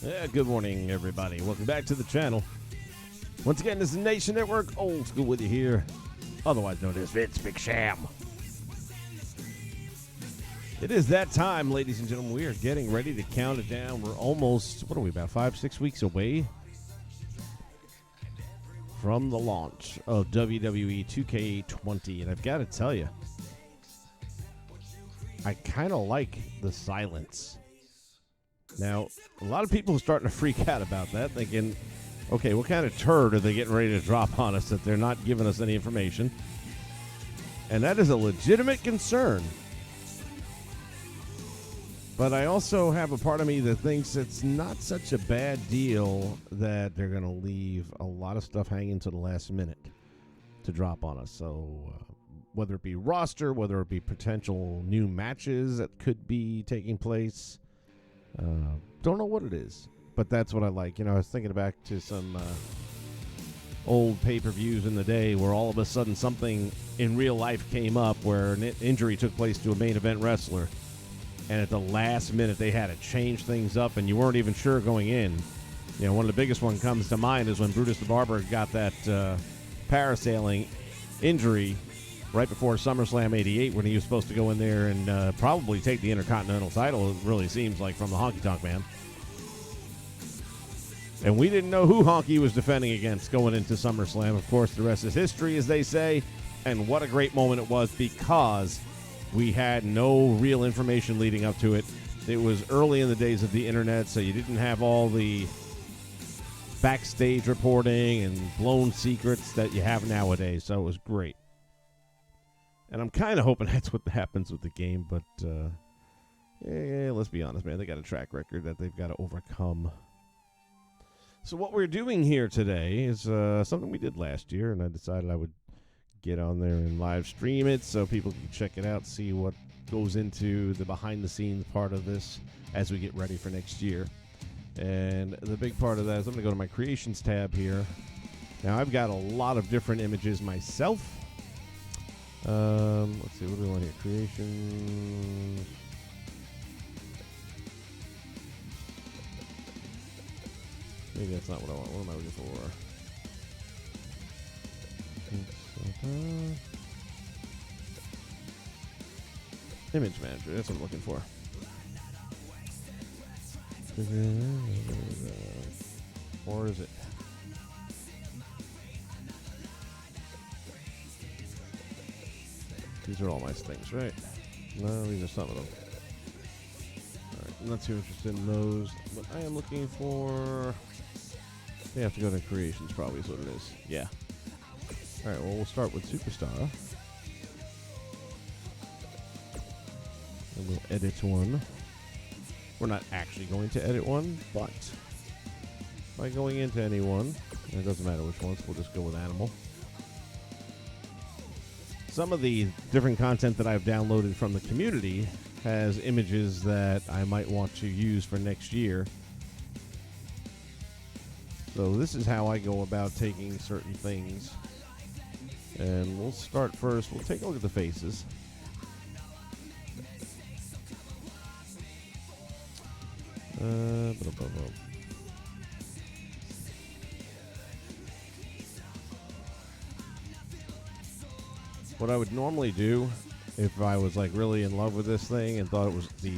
Good morning, everybody. Welcome back to the channel. Once again, this is Nation Network, old school with you here, otherwise known as Vince McSham. It is that time, ladies and gentlemen. We are getting ready to count it down. We're almost, what are we, about 5-6 weeks away from the launch of WWE2K20. And I've got to tell you, I kind of like the silence. Now, a lot of people are starting to freak out about that, thinking, okay, what kind of turd are they getting ready to drop on us that they're not giving us any information? And that is a legitimate concern. But I also have a part of me that thinks it's not such a bad deal that they're going to leave a lot of stuff hanging to the last minute to drop on us. So whether it be roster, whether it be potential new matches that could be taking place, don't know what it is, but that's what I like. You know, I was thinking back to some old pay-per-views in the day where all of a sudden something in real life came up where an injury took place to a main event wrestler, and at the last minute they had to change things up, and you weren't even sure going in. You know, one of the biggest one comes to mind is when Brutus the Barber got that parasailing injury right before SummerSlam 88 when he was supposed to go in there and probably take the Intercontinental title, it really seems like, from the Honky Tonk Man. And we didn't know who Honky was defending against going into SummerSlam. Of course, the rest is history, as they say. And what a great moment it was, because we had no real information leading up to it. It was early in the days of the internet, so you didn't have all the backstage reporting and blown secrets that you have nowadays. So it was great. And I'm kind of hoping that's what happens with the game, but yeah, let's be honest, man. They got a track record that they've got to overcome. So what we're doing here today is something we did last year, and I decided I would get on there and live stream it so people can check it out, see what goes into the behind-the-scenes part of this as we get ready for next year. And the big part of that is I'm going to go to my Creations tab here. Now, I've got a lot of different images myself. Let's see, what do we want here? Creations. Maybe that's not what I want. What am I looking for? Image manager. That's what I'm looking for. Or is it? These are all my things, right? No, these are some of them. Alright, I'm not too interested in those. But I am looking for... They have to go to Creations, probably is what it is. Yeah. Alright, well, we'll start with Superstar. And we'll edit one. We're not actually going to edit one, but by going into any one, and it doesn't matter which ones, we'll just go with Animal. Some of the different content that I've downloaded from the community has images that I might want to use for next year. So this is how I go about taking certain things. And we'll start first. We'll take a look at the faces. What I would normally do if I was like really in love with this thing and thought it was the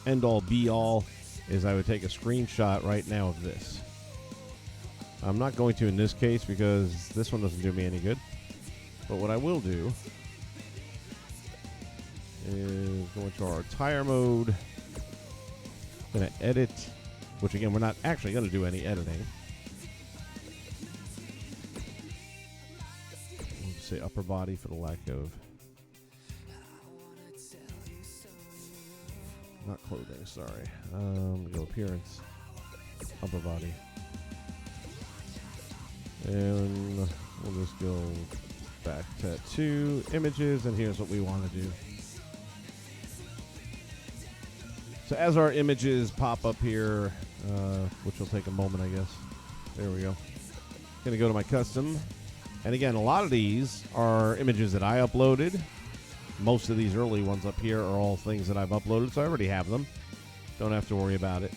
end-all be-all is I would take a screenshot right now of this. I'm not going to in this case because this one doesn't do me any good. But what I will do is go into our tire mode. Going to edit, which again, we're not actually going to do any editing. We'll just say upper body for the lack of... Not clothing, sorry. Go appearance, upper body. And we'll just go back tattoo, images, and here's what we want to do. So as our images pop up here, which will take a moment, I guess. There we go. Going to go to my custom. And again, a lot of these are images that I uploaded. Most of these early ones up here are all things that I've uploaded, so I already have them. Don't have to worry about it.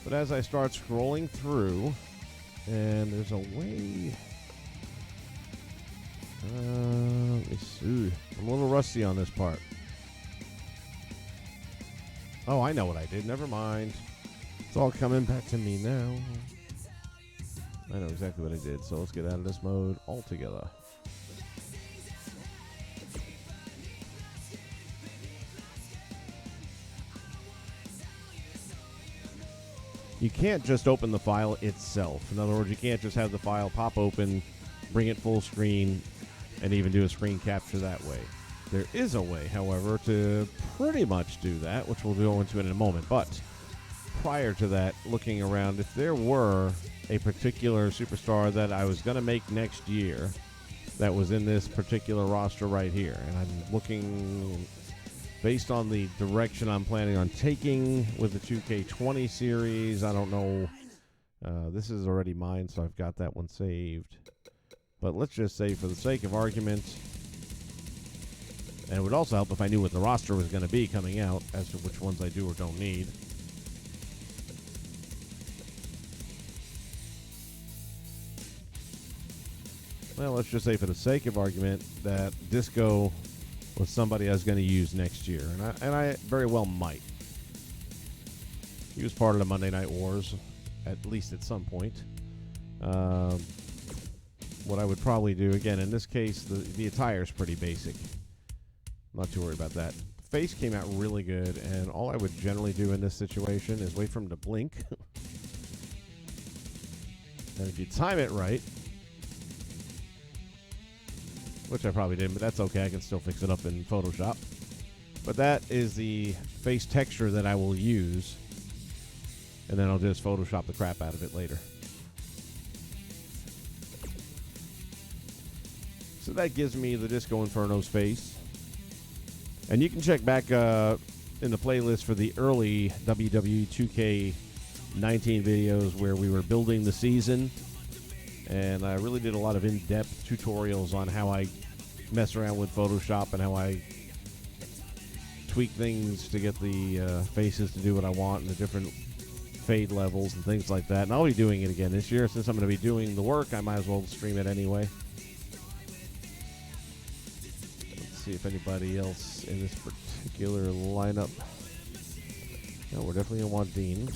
But as I start scrolling through, and there's a way... let me see. I'm a little rusty on this part. Oh, I know what I did. Never mind. It's all coming back to me now. I know exactly what I did. So let's get out of this mode altogether. You can't just open the file itself. In other words, you can't just have the file pop open, bring it full screen, and even do a screen capture that way. There is a way, however, to pretty much do that, which we'll go into in a moment. But prior to that, looking around, if there were a particular superstar that I was going to make next year that was in this particular roster right here, and I'm looking based on the direction I'm planning on taking with the 2K20 series. I don't know. This is already mine, so I've got that one saved. But let's just say, for the sake of argument, and it would also help if I knew what the roster was going to be coming out as to which ones I do or don't need. Well, let's just say, for the sake of argument, that Disco was somebody I was going to use next year, and I very well might. He was part of the Monday Night Wars, at least at some point. What I would probably do, again, in this case, the attire is pretty basic. Not too worried about that. Face came out really good, and all I would generally do in this situation is wait for him to blink. And if you time it right, which I probably didn't, but that's okay. I can still fix it up in Photoshop. But that is the face texture that I will use, and then I'll just Photoshop the crap out of it later. So that gives me the Disco Inferno's face. And you can check back in the playlist for the early WWE2K20 videos where we were building the season. And I really did a lot of in-depth tutorials on how I mess around with Photoshop and how I tweak things to get the faces to do what I want and the different fade levels and things like that. And I'll be doing it again this year. Since I'm going to be doing the work, I might as well stream it anyway. See if anybody else in this particular lineup. No, we're definitely going to want Dean.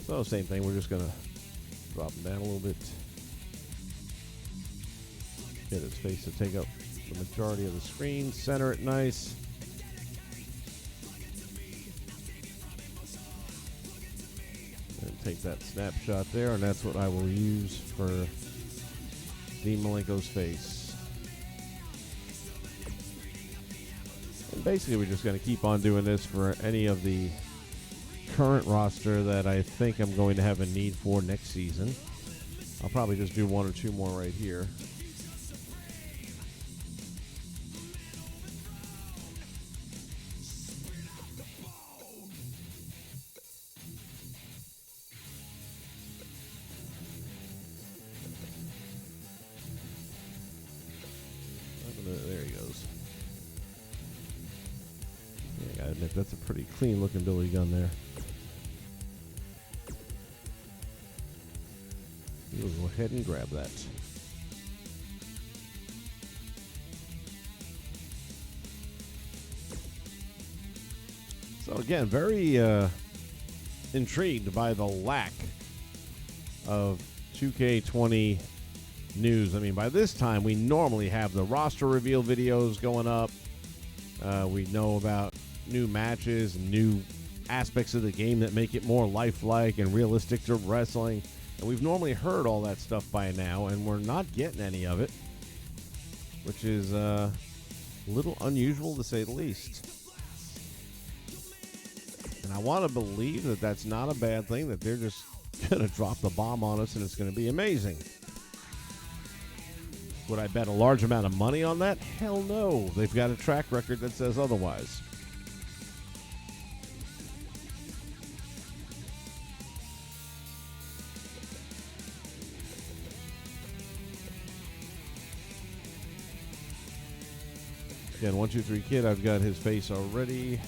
So same thing, we're just going to drop him down a little bit. Get his face to take up the majority of the screen, center it nice. And take that snapshot there, and that's what I will use for Dean Malenko's face. And basically we're just going to keep on doing this for any of the current roster that I think I'm going to have a need for next season. I'll probably just do one or two more right here. There he goes. Yeah, I gotta admit, that's a pretty clean looking Billy gun there. We'll go ahead and grab that. So again, very intrigued by the lack of 2K20 news. I mean, by this time, we normally have the roster reveal videos going up. We know about new matches and new aspects of the game that make it more lifelike and realistic to wrestling. And we've normally heard all that stuff by now, and we're not getting any of it, which is a little unusual to say the least. And I want to believe that that's not a bad thing, that they're just going to drop the bomb on us and it's going to be amazing. Would I bet a large amount of money on that? Hell no. They've got a track record that says otherwise. Again, 123 Kid, I've got his face already.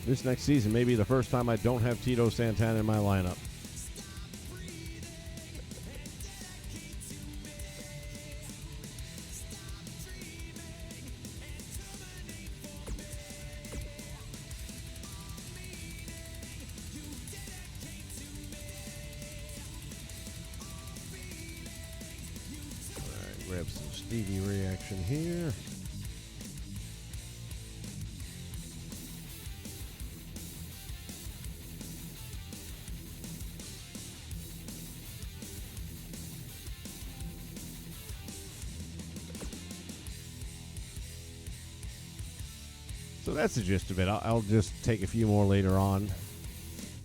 This next season may be the first time I don't have Tito Santana in my lineup. Alright, grab some Stevie reaction here. So that's the gist of it. I'll just take a few more later on. I'm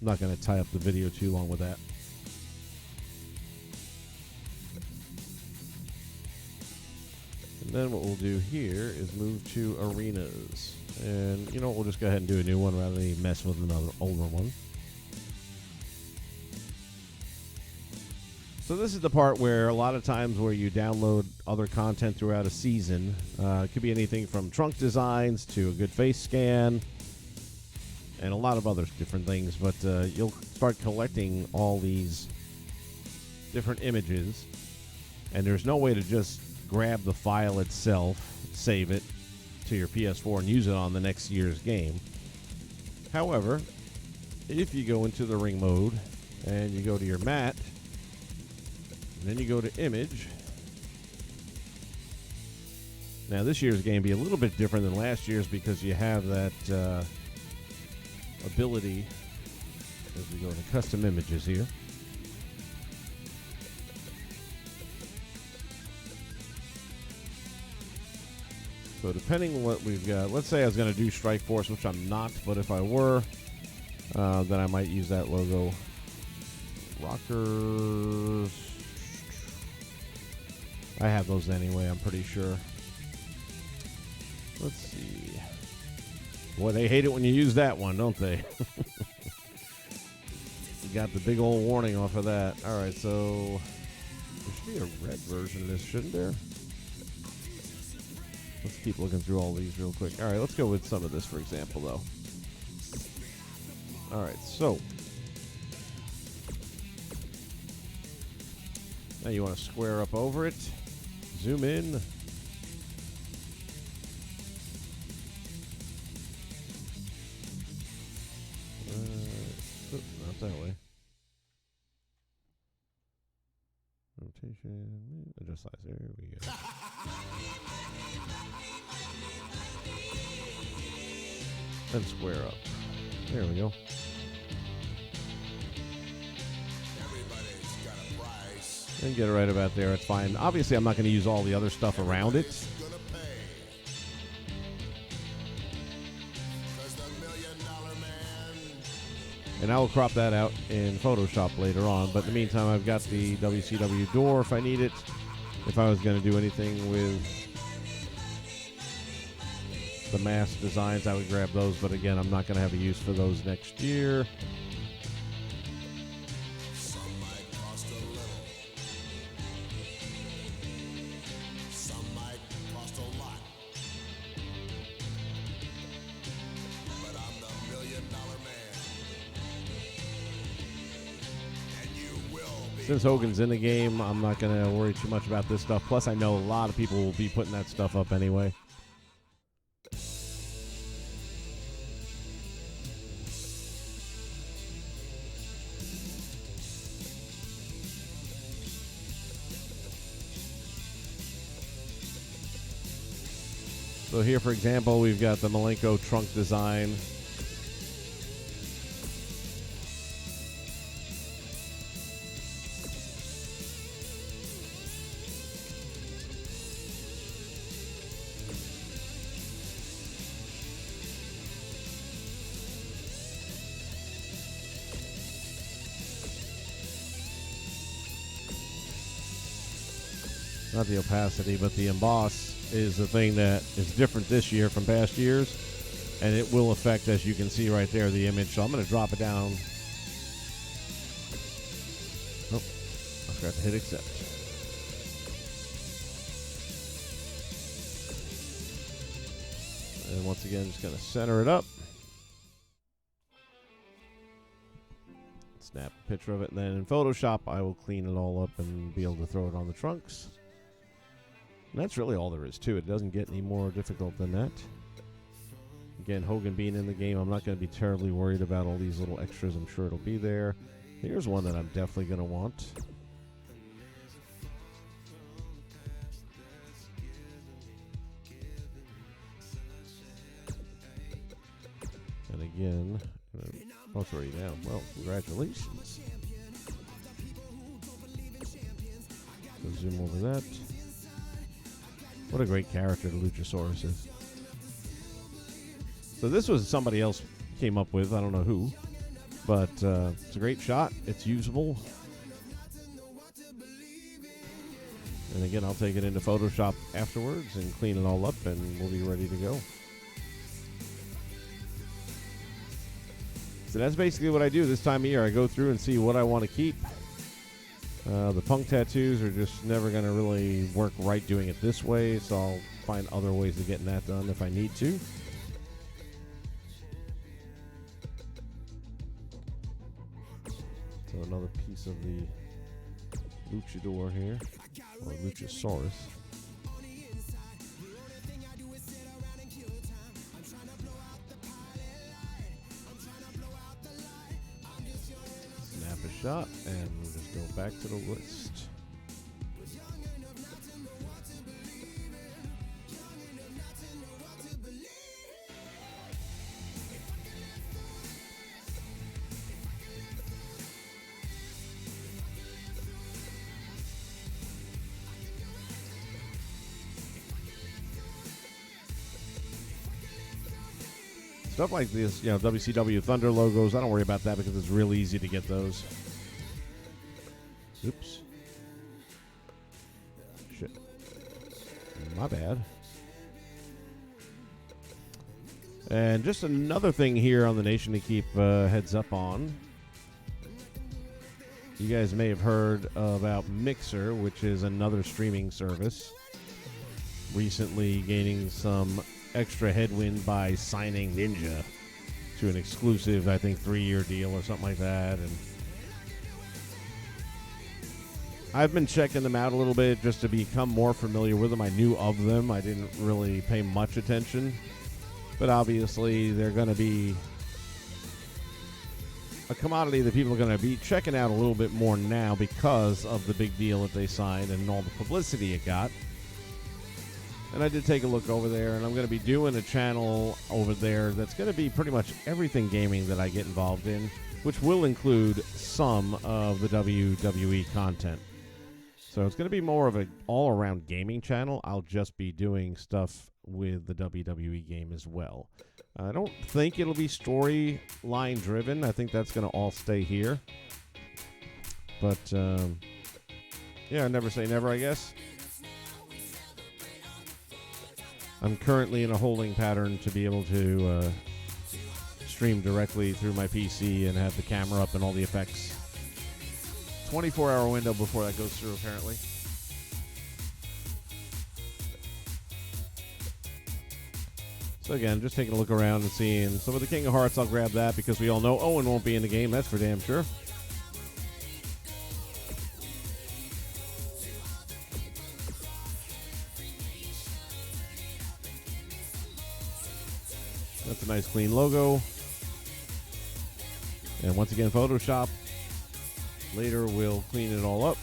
not going to tie up the video too long with that. And then what we'll do here is move to arenas. And you know what, we'll just go ahead and do a new one rather than mess with another older one. So this is the part where a lot of times where you download other content throughout a season. It could be anything from trunk designs to a good face scan and a lot of other different things. But you'll start collecting all these different images. And there's no way to just grab the file itself, save it to your PS4 and use it on the next year's game. However, if you go into the ring mode and you go to your mat, and then you go to image. Now this year's game be a little bit different than last year's because you have that ability as we go to custom images here. So depending on what we've got, let's say I was going to do Strike Force, which I'm not, but if I were, then I might use that logo. Rockers. I have those anyway, I'm pretty sure. Let's see. Boy, they hate it when you use that one, don't they? You got the big old warning off of that. Alright, so there should be a red version of this, shouldn't there? Let's keep looking through all these real quick. Alright, let's go with some of this, for example, though. Alright, so now you want to square up over it. Zoom in. Not that way. Rotation. Adjust size. There we go. And square up. There we go. And get it right about there. It's fine. Obviously, I'm not going to use all the other stuff around it. And I will crop that out in Photoshop later on. But in the meantime, I've got the WCW door if I need it. If I was going to do anything with the mask designs, I would grab those. But again, I'm not going to have a use for those next year. Since Hogan's in the game, I'm not going to worry too much about this stuff. Plus, I know a lot of people will be putting that stuff up anyway. So here, for example, we've got the Malenko trunk design. Not the opacity, but the emboss is the thing that is different this year from past years, and it will affect, as you can see right there, the image. So I'm going to drop it down Forgot to hit accept. And once again, just going to center it up. Snap a picture of it. And then in Photoshop, I will clean it all up and be able to throw it on the trunks. And that's really all there is to it. It doesn't get any more difficult than that. Again, Hogan being in the game, I'm not going to be terribly worried about all these little extras. I'm sure it'll be there. Here's one that I'm definitely going to want. And again, oh, it's already down. Well, congratulations. So zoom over that. What a great character the Luchasaurus is. So this was somebody else came up with. I don't know who. But it's a great shot. It's usable. And again, I'll take it into Photoshop afterwards and clean it all up, and we'll be ready to go. So that's basically what I do this time of year. I go through and see what I want to keep. The punk tattoos are just never going to really work right doing it this way, so I'll find other ways of getting that done if I need to. So another piece of the luchador here, or Luchasaurus. Snap a shot, and we'll just go back to the list. Stuff like this, WCW Thunder logos, I don't worry about that because it's real easy to get those. Oops. Shit. My bad. And just another thing here on the Nation to keep heads up on. You guys may have heard about Mixer, which is another streaming service. Recently gaining some extra headwind by signing Ninja to an exclusive, I think, 3-year deal or something like that. And I've been checking them out a little bit just to become more familiar with them. I knew of them. I didn't really pay much attention. But obviously, they're going to be a commodity that people are going to be checking out a little bit more now because of the big deal that they signed and all the publicity it got. And I did take a look over there, and I'm going to be doing a channel over there that's going to be pretty much everything gaming that I get involved in, which will include some of the WWE content. So it's going to be more of an all-around gaming channel. I'll just be doing stuff with the WWE game as well. I don't think it'll be storyline driven. I think that's going to all stay here. But, yeah, never say never, I guess. I'm currently in a holding pattern to be able to stream directly through my PC and have the camera up and all the effects. 24-hour window before that goes through, apparently. So again, just taking a look around and seeing some of the King of Hearts. I'll grab that because we all know Owen won't be in the game. That's for damn sure. That's a nice clean logo. And once again, Photoshop. Later, we'll clean it all up.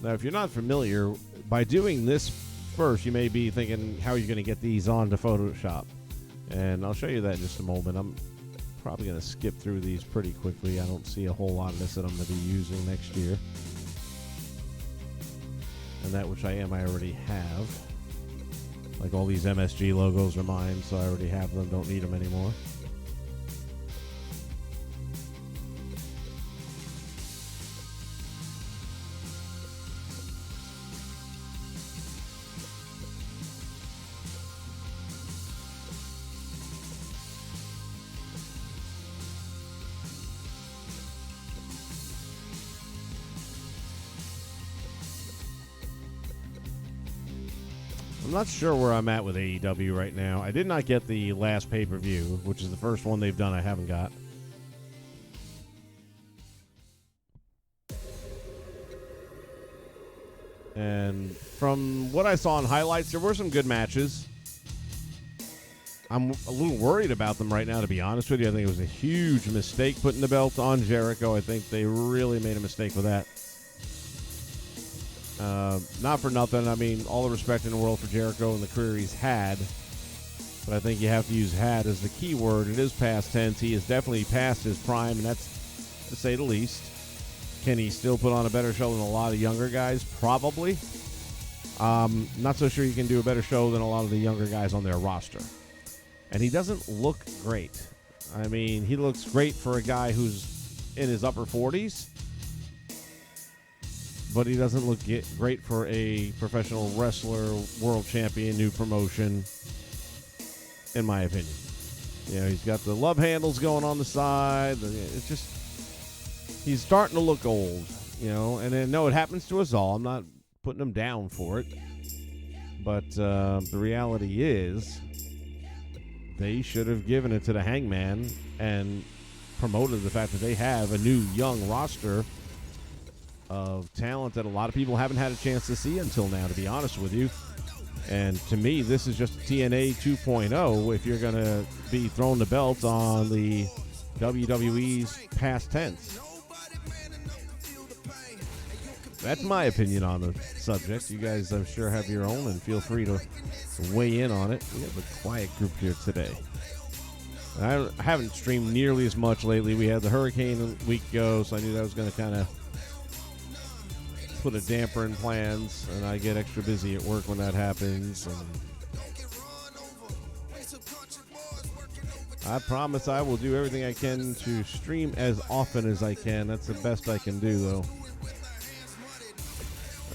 Now, if you're not familiar, by doing this first, you may be thinking, how are you going to get these onto Photoshop? And I'll show you that in just a moment. I'm probably going to skip through these pretty quickly. I don't see a whole lot of this that I'm going to be using next year. And that which I already have. Like all these MSG logos are mine, so I already have them, don't need them anymore. I'm not sure where I'm at with AEW right now. I did not get the last pay-per-view, which is the first one they've done I haven't got. And from what I saw in highlights, there were some good matches. I'm a little worried about them right now, to be honest with you. I think it was a huge mistake putting the belt on Jericho. I think they really made a mistake with that. Not for nothing. I mean, all the respect in the world for Jericho and the career he's had. But I think you have to use had as the key word. It is past tense. He is definitely past his prime, and that's to say the least. Can he still put on a better show than a lot of younger guys? Probably. Not so sure you can do a better show than a lot of the younger guys on their roster. And he doesn't look great. I mean, he looks great for a guy who's in his upper 40s. But he doesn't look great for a professional wrestler, world champion, new promotion, in my opinion. You know, he's got the love handles going on the side. It's just, he's starting to look old, you know. And then, no, it happens to us all. I'm not putting him down for it. But the reality is, they should have given it to the Hangman and promoted the fact that they have a new young roster of talent that a lot of people haven't had a chance to see until now, to be honest with you. And to me, this is just TNA 2.0 if you're going to be throwing the belt on the WWE's past tense. That's my opinion on the subject. You guys, I'm sure, have your own, and feel free to weigh in on it. We have a quiet group here today. I haven't streamed nearly as much lately. We had the hurricane a week ago, so I knew that was going to kind of put a damper in plans, and I get extra busy at work when that happens. And I promise I will do everything I can to stream as often as I can. That's the best I can do, though.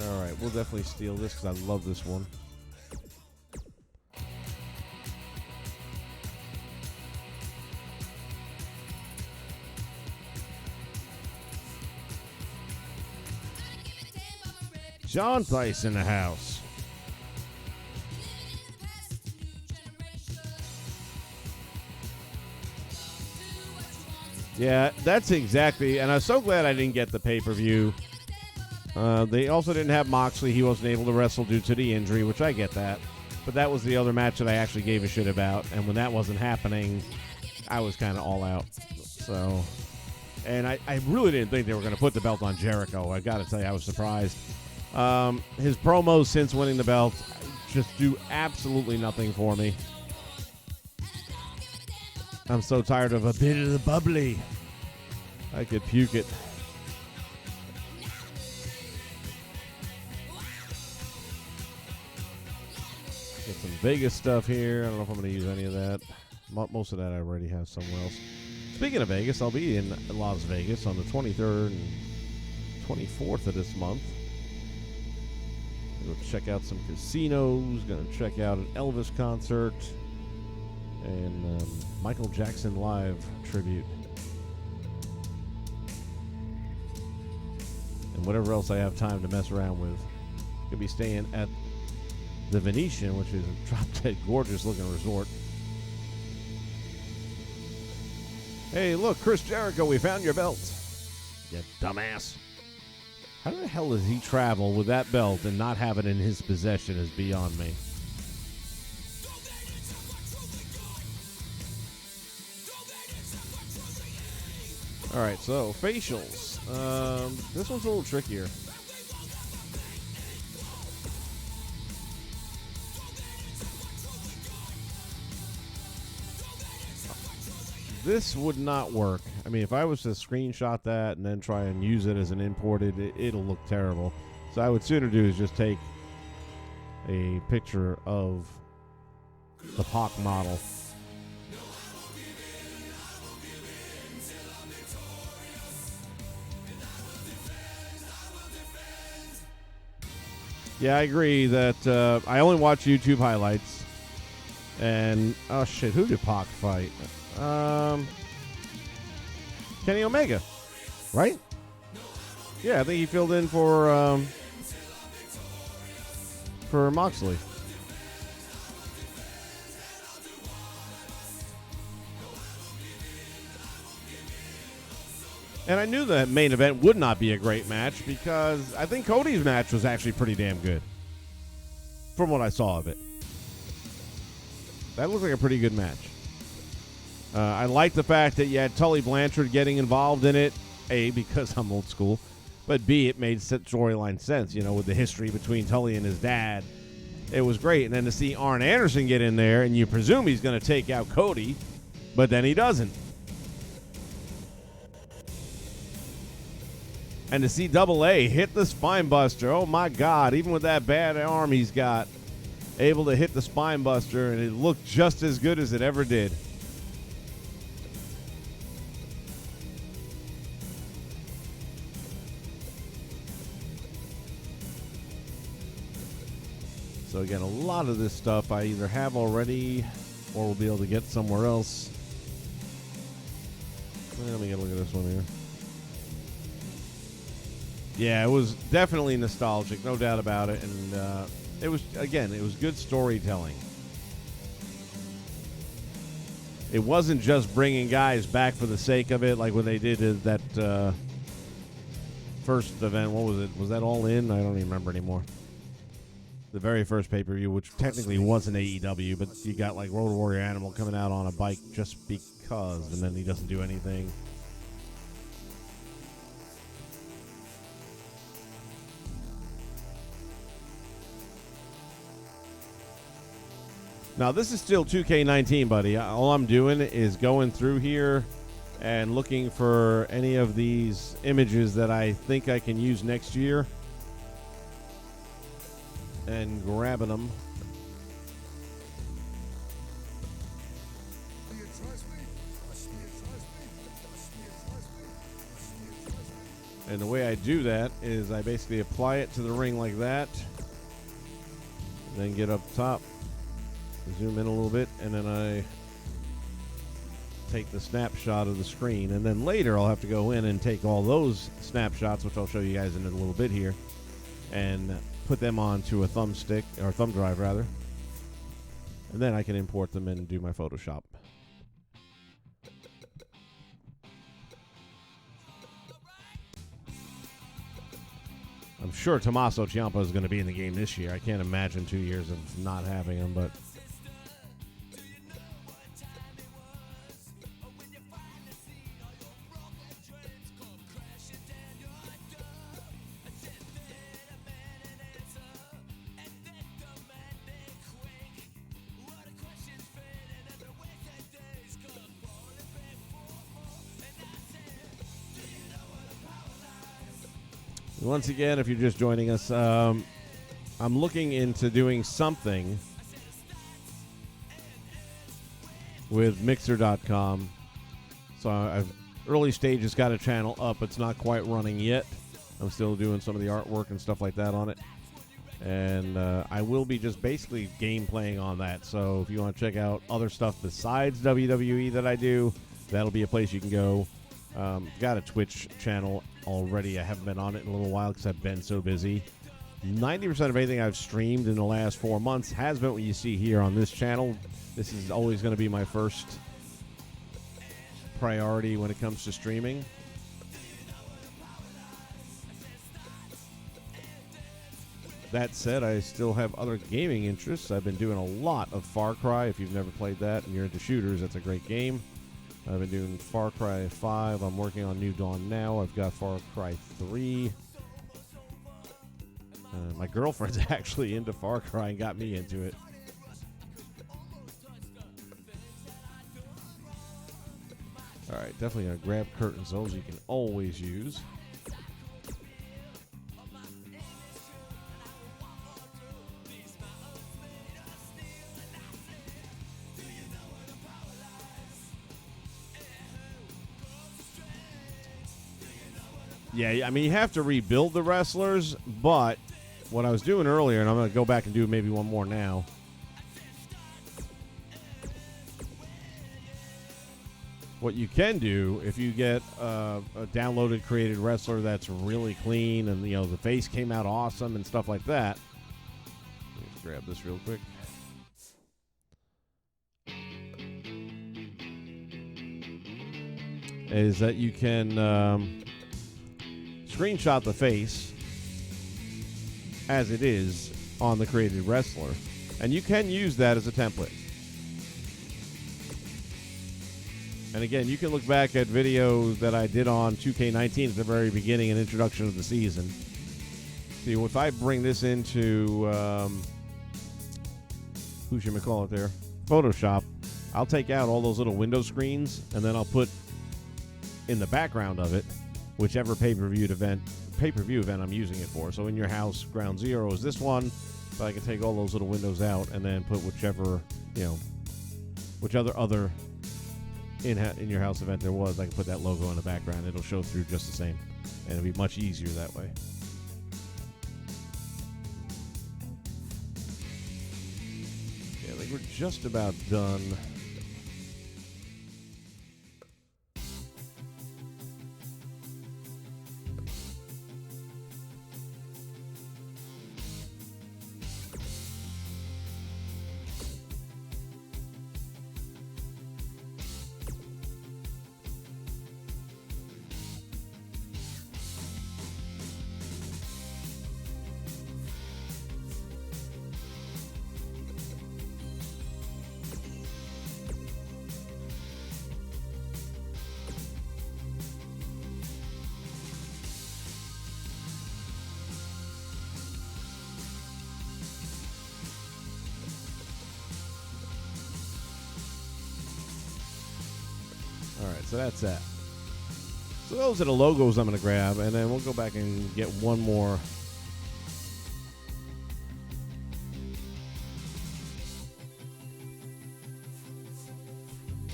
All right, we'll definitely steal this because I love this one. John Thice in the house. Yeah, that's exactly, and I'm so glad I didn't get the pay-per-view. They also didn't have Moxley. He wasn't able to wrestle due to the injury, which I get that. But that was the other match that I actually gave a shit about, and when that wasn't happening, I was kind of all out. So, and I really didn't think they were going to put the belt on Jericho. I got to tell you, I was surprised. His promos since winning the belt just do absolutely nothing for me. I'm so tired of a bit of the bubbly. I could puke it. Get some Vegas stuff here. I don't know if I'm going to use any of that. Most of that I already have somewhere else. Speaking of Vegas, I'll be in Las Vegas on the 23rd and 24th of this month. Go check out some casinos. Going to check out an Elvis concert and Michael Jackson live tribute, and whatever else I have time to mess around with. Gonna be staying at the Venetian, which is a drop-dead gorgeous looking resort. Hey, look, Chris Jericho, we found your belt. You dumbass. How the hell does he travel with that belt and not have it in his possession is beyond me. All right, so facials. This one's a little trickier. This would not work. I mean, if I was to screenshot that and then try and use it as an imported, it'll look terrible. So I would sooner do is just take a picture of the Pac model. Yeah, I agree that I only watch YouTube highlights. And, oh shit, who did Pac fight? Kenny Omega, right? Yeah, I think he filled in for Moxley. And I knew the main event would not be a great match because I think Cody's match was actually pretty damn good from what I saw of it. That looked like a pretty good match. I like the fact that you had Tully Blanchard getting involved in it, A, because I'm old school, but B, it made storyline sense, you know, with the history between Tully and his dad. It was great. And then to see Arn Anderson get in there, and you presume he's going to take out Cody, but then he doesn't. And to see Double A hit the spine buster, oh my God, even with that bad arm he's got, able to hit the spine buster, and it looked just as good as it ever did. So again, a lot of this stuff I either have already or will be able to get somewhere else. Let me get a look at this one here. Yeah, it was definitely nostalgic, no doubt about it. And it was good storytelling. It wasn't just bringing guys back for the sake of it, like when they did at that first event. What was it? Was that All In? I don't even remember anymore. The very first pay-per-view, which technically wasn't AEW, but you got like Road Warrior Animal coming out on a bike just because, and then he doesn't do anything. Now, this is still 2K19, buddy. All I'm doing is going through here and looking for any of these images that I think I can use next year and grabbing them. And the way I do that is I basically apply it to the ring like that, then get up top. Zoom in a little bit, and then I take the snapshot of the screen, and then later I'll have to go in and take all those snapshots, which I'll show you guys in a little bit here, and put them onto a thumbstick, or thumb drive rather, and then I can import them and do my Photoshop. I'm sure Tommaso Ciampa is going to be in the game this year. I can't imagine 2 years of not having him, but once again, if you're just joining us, I'm looking into doing something with Mixer.com. So I've early stages got a channel up. It's not quite running yet. I'm still doing some of the artwork and stuff like that on it. And I will be just basically game playing on that. So if you want to check out other stuff besides WWE that I do, that'll be a place you can go. Got a Twitch channel already. I haven't been on it in a little while because I've been so busy. 90% of anything I've streamed in the last 4 months has been what you see here on this channel. This is always going to be my first priority when it comes to streaming. That said, I still have other gaming interests. I've been doing a lot of Far Cry. If you've never played that and you're into shooters, that's a great game. I've been doing Far Cry 5. I'm working on New Dawn now. I've got Far Cry 3. My girlfriend's actually into Far Cry and got me into it. All right, definitely going to grab curtains. Those you can always use. Yeah, I mean, you have to rebuild the wrestlers, but what I was doing earlier, and I'm going to go back and do maybe one more now. What you can do, if you get a downloaded, created wrestler that's really clean and, you know, the face came out awesome and stuff like that. Let me just grab this real quick. is that you can screenshot the face as it is on the created wrestler, and you can use that as a template. And again, you can look back at videos that I did on 2K19 at the very beginning and introduction of the season. See, if I bring this into Photoshop, I'll take out all those little window screens, and then I'll put in the background of it whichever pay-per-view event I'm using it for. So in your house, Ground Zero is this one, but I can take all those little windows out and then put whichever other in your house event there was. I can put that logo in the background. It'll show through just the same, and it'll be much easier that way. Yeah, I think we're just about done. So that's that. So those are the logos I'm going to grab, and then we'll go back and get one more.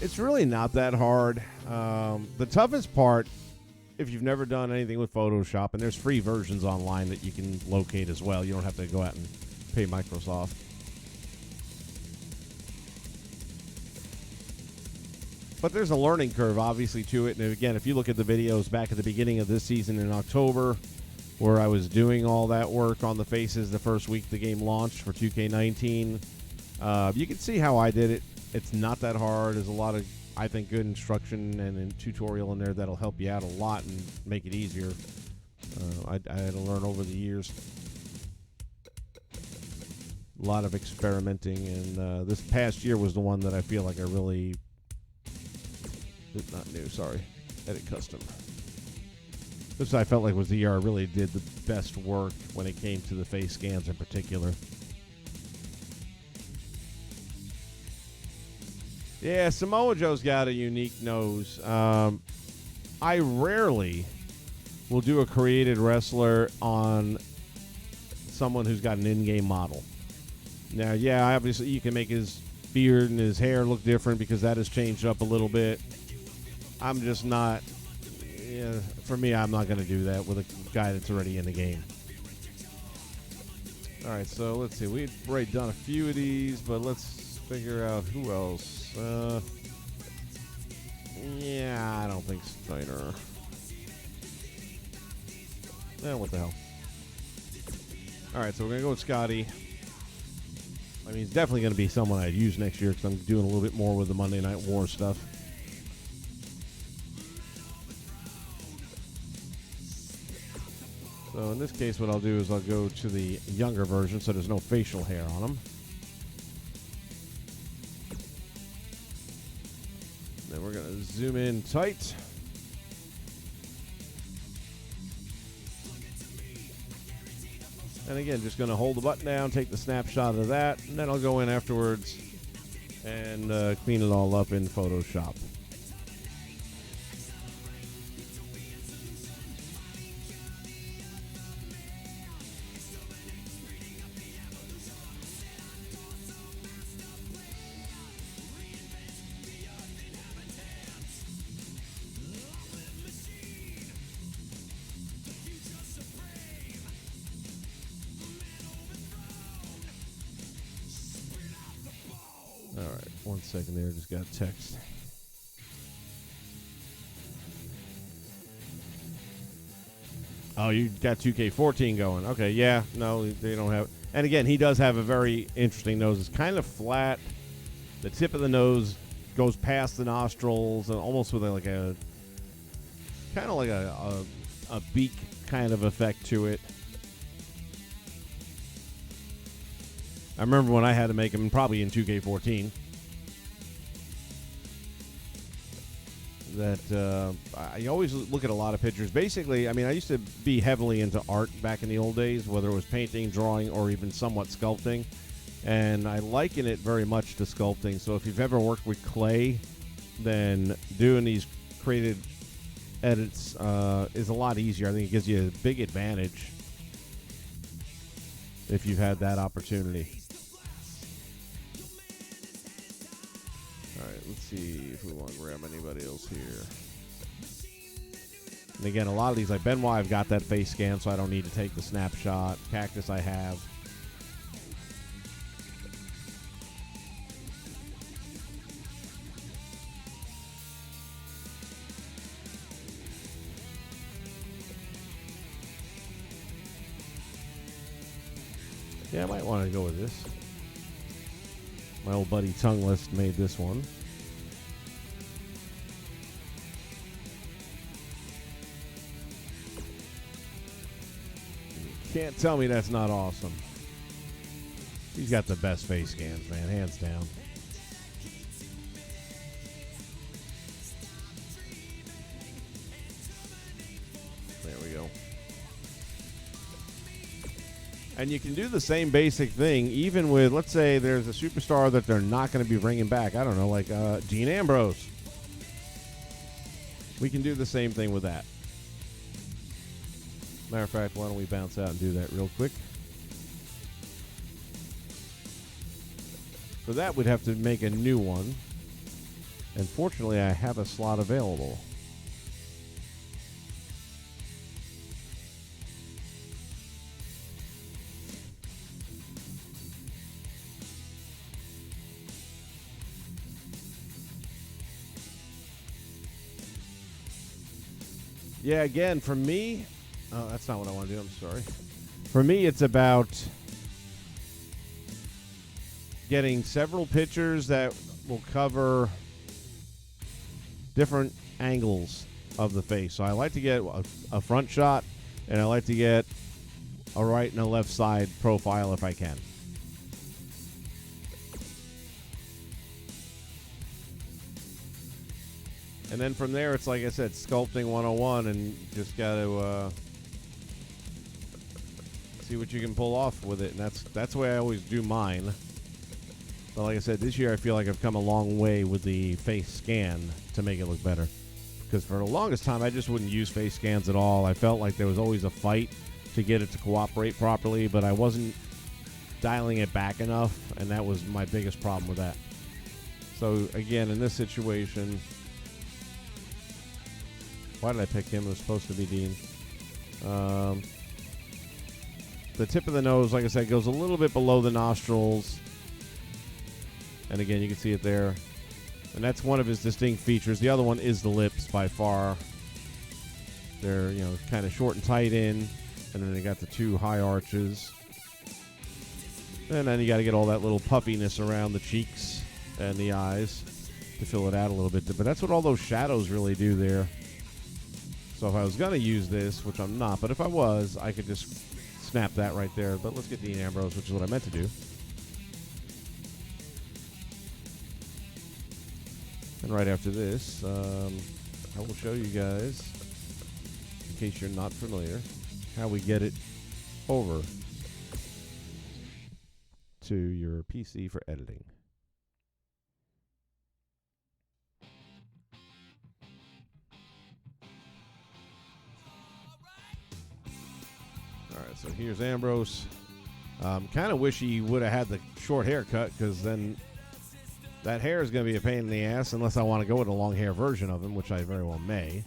It's really not that hard. The toughest part, if you've never done anything with Photoshop, and there's free versions online that you can locate as well. You don't have to go out and pay Microsoft. But there's a learning curve, obviously, to it. And again, if you look at the videos back at the beginning of this season in October, where I was doing all that work on the faces the first week the game launched for 2K19, you can see how I did it. It's not that hard. There's a lot of, I think, good instruction and tutorial in there that'll help you out a lot and make it easier. I had to learn over the years. A lot of experimenting, and this past year was the one that I feel like I really... Not new, sorry. Edit custom. This I felt like was the year I really did the best work when it came to the face scans in particular. Yeah, Samoa Joe's got a unique nose. I rarely will do a created wrestler on someone who's got an in-game model. Now, yeah, obviously you can make his beard and his hair look different because that has changed up a little bit. I'm just not, for me, I'm not going to do that with a guy that's already in the game. All right, so let's see. We've already done a few of these, but let's figure out who else. Yeah, I don't think Steiner. What the hell? All right, so we're going to go with Scotty. I mean, he's definitely going to be someone I'd use next year because I'm doing a little bit more with the Monday Night War stuff. So in this case, what I'll do is I'll go to the younger version so there's no facial hair on him. Then we're going to zoom in tight. And again, just going to hold the button down, take the snapshot of that, and then I'll go in afterwards and clean it all up in Photoshop. Alright, 1 second there, just got a text. Oh, you got 2K14 going. Okay, yeah, no, they don't have... And again, he does have a very interesting nose. It's kind of flat. The tip of the nose goes past the nostrils, and almost with like a kind of like a beak kind of effect to it. I remember when I had to make them, probably in 2K14, that I always look at a lot of pictures. Basically, I mean, I used to be heavily into art back in the old days, whether it was painting, drawing, or even somewhat sculpting. And I liken it very much to sculpting. So if you've ever worked with clay, then doing these created edits is a lot easier. I think it gives you a big advantage if you've had that opportunity. All right, let's see if we want to grab anybody else here. And again, a lot of these, like Benoit, I've got that face scan, so I don't need to take the snapshot. Cactus, I have. Yeah, I might want to go with this. My old buddy Tongueless made this one. You can't tell me that's not awesome. He's got the best face scans, man, hands down. There we go. And you can do the same basic thing even with, let's say there's a superstar that they're not going to be bringing back. I don't know, like Dean Ambrose. We can do the same thing with that. Matter of fact, why don't we bounce out and do that real quick? For that, we'd have to make a new one. And fortunately, I have a slot available. Yeah, again, for me, oh, that's not what I want to do. I'm sorry. For me, it's about getting several pictures that will cover different angles of the face. So I like to get a front shot, and I like to get a right and a left side profile if I can. And then from there, it's like I said, sculpting 101, and you just got to see what you can pull off with it. And that's the way I always do mine. But like I said, this year I feel like I've come a long way with the face scan to make it look better. Because for the longest time, I just wouldn't use face scans at all. I felt like there was always a fight to get it to cooperate properly, but I wasn't dialing it back enough, and that was my biggest problem with that. So again, in this situation, why did I pick him? It was supposed to be Dean. The tip of the nose, like I said, goes a little bit below the nostrils. And again, you can see it there. And that's one of his distinct features. The other one is the lips by far. They're, kind of short and tight in. And then they got the two high arches. And then you got to get all that little puffiness around the cheeks and the eyes to fill it out a little bit. But that's what all those shadows really do there. So if I was going to use this, which I'm not, but if I was, I could just snap that right there. But let's get Dean Ambrose, which is what I meant to do. And right after this, I will show you guys, in case you're not familiar, how we get it over to your PC for editing. All right, so here's Ambrose. Kind of wish he would have had the short haircut, because then that hair is going to be a pain in the ass unless I want to go with a long hair version of him, which I very well may.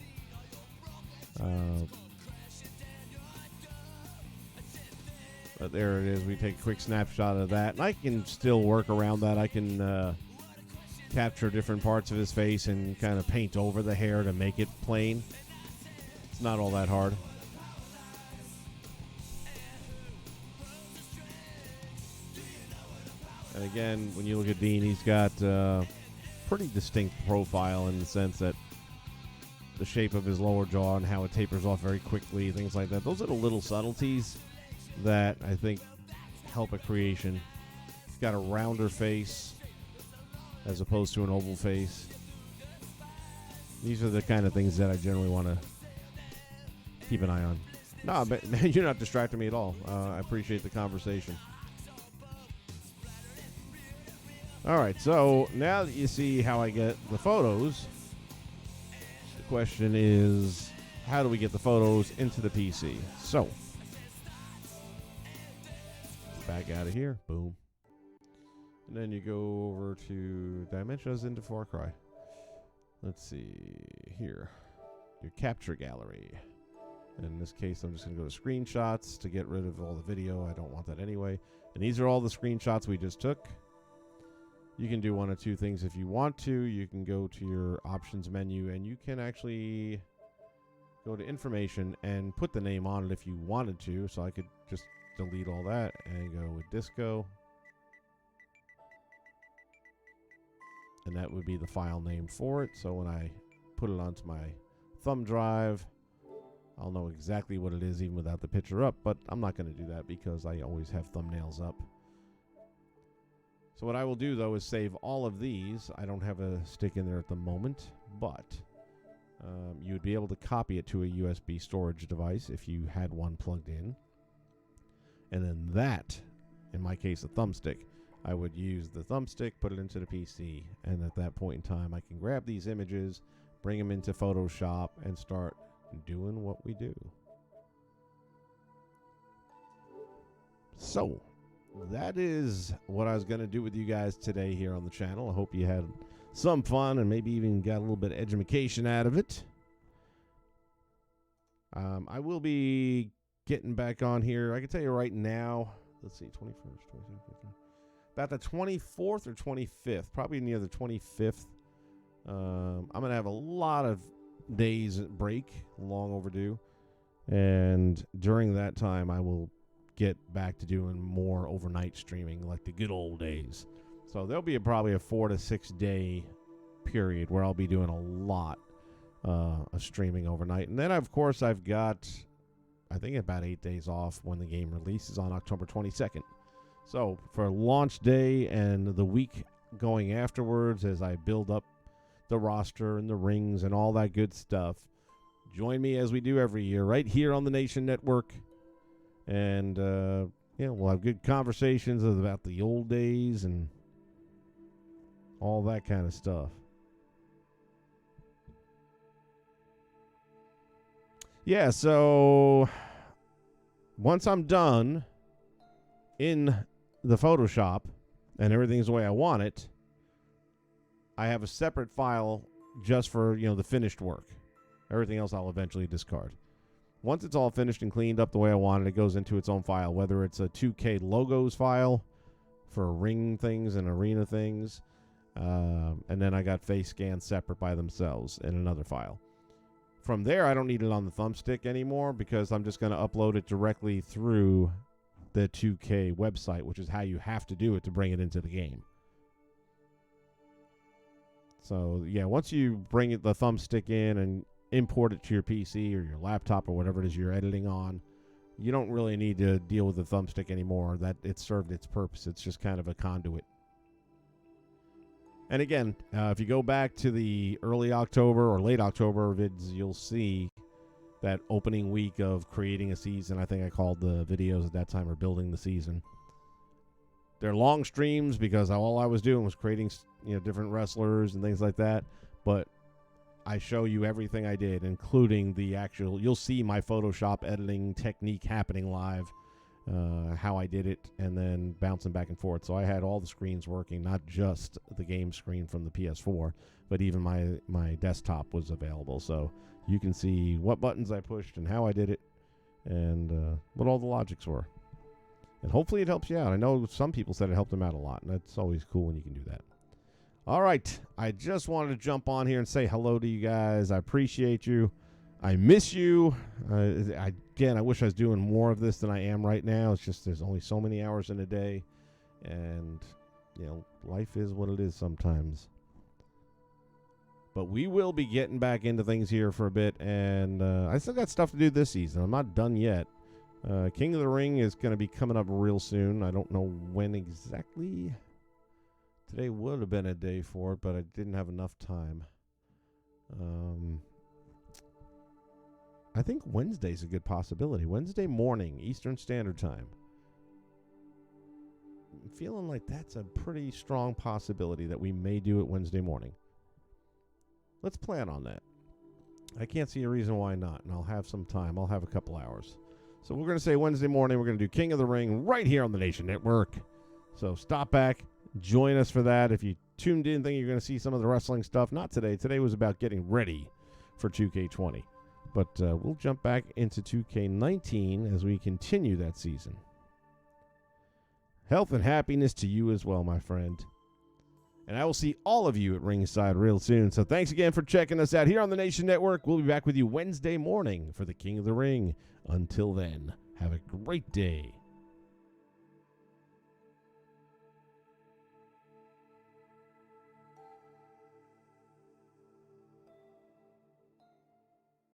But there it is. We take a quick snapshot of that. And I can still work around that. I can capture different parts of his face and kind of paint over the hair to make it plain. It's not all that hard. And again, when you look at Dean, he's got a pretty distinct profile in the sense that the shape of his lower jaw and how it tapers off very quickly, things like that. Those are the little subtleties that I think help a creation. He's got a rounder face as opposed to an oval face. These are the kind of things that I generally want to keep an eye on. No, but man, you're not distracting me at all. I appreciate the conversation. All right, so now that you see how I get the photos, the question is, how do we get the photos into the PC? So, back out of here. Boom. And then you go over to Dimensions into Far Cry. Let's see here. Your capture gallery. In this case, I'm just going to go to screenshots to get rid of all the video. I don't want that anyway. And these are all the screenshots we just took. You can do one of two things if you want to. You can go to your options menu and you can actually go to information and put the name on it if you wanted to. So I could just delete all that and go with Disco. And that would be the file name for it. So when I put it onto my thumb drive, I'll know exactly what it is even without the picture up. But I'm not going to do that because I always have thumbnails up. So what I will do, though, is save all of these. I don't have a stick in there at the moment, but you would be able to copy it to a USB storage device if you had one plugged in. And then that, in my case, a thumbstick, I would use the thumbstick, put it into the PC, and at that point in time, I can grab these images, bring them into Photoshop, and start doing what we do. So that is what I was going to do with you guys today here on the channel. I hope you had some fun and maybe even got a little bit of education out of it. I will be getting back on here. I can tell you right now, let's see, 21st, 22nd, about the 24th or 25th, probably near the 25th. I'm going to have a lot of days break, long overdue. And during that time, I will get back to doing more overnight streaming like the good old days. So there'll be probably a 4 to 6 day period where I'll be doing a lot of streaming overnight. And then, of course, I've got, I think, about 8 days off when the game releases on October 22nd. So for launch day and the week going afterwards, as I build up the roster and the rings and all that good stuff, join me as we do every year right here on the Nation Network. And, we'll have good conversations about the old days and all that kind of stuff. Yeah, so once I'm done in the Photoshop and everything's the way I want it, I have a separate file just for, the finished work. Everything else I'll eventually discard. Once it's all finished and cleaned up the way I want it, it goes into its own file, whether it's a 2K logos file for ring things and arena things, and then I got face scans separate by themselves in another file. From there, I don't need it on the thumbstick anymore because I'm just going to upload it directly through the 2K website, which is how you have to do it to bring it into the game. So, yeah, once you bring the thumbstick in and import it to your PC or your laptop or whatever it is you're editing on, you don't really need to deal with the thumbstick anymore. That it served its purpose. It's just kind of a conduit. And again, if you go back to the early October or late October vids, you'll see that opening week of creating a season. I think I called the videos at that time, or building the season. They're long streams because all I was doing was creating, different wrestlers and things like that. But I show you everything I did, including the actual, you'll see my Photoshop editing technique happening live, how I did it, and then bouncing back and forth. So I had all the screens working, not just the game screen from the PS4, but even my desktop was available. So you can see what buttons I pushed and how I did it, and what all the logics were. And hopefully it helps you out. I know some people said it helped them out a lot, and that's always cool when you can do that. All right, I just wanted to jump on here and say hello to you guys. I appreciate you. I miss you. Again, I wish I was doing more of this than I am right now. It's just there's only so many hours in a day, and life is what it is sometimes. But we will be getting back into things here for a bit, and I still got stuff to do this season. I'm not done yet. King of the Ring is going to be coming up real soon. I don't know when exactly. Today would have been a day for it, but I didn't have enough time. I think Wednesday's a good possibility. Wednesday morning, Eastern Standard Time. I'm feeling like that's a pretty strong possibility that we may do it Wednesday morning. Let's plan on that. I can't see a reason why not, and I'll have some time. I'll have a couple hours. So we're going to say Wednesday morning, we're going to do King of the Ring right here on the Nation Network. So stop back, join us for that. If you tuned in thinking you're going to see some of the wrestling stuff, not today. Today was about getting ready for 2K20. But we'll jump back into 2K19 as we continue that season. Health and happiness to you as well, my friend. And I will see all of you at ringside real soon. So thanks again for checking us out here on the Nation Network. We'll be back with you Wednesday morning for the King of the Ring. Until then, have a great day.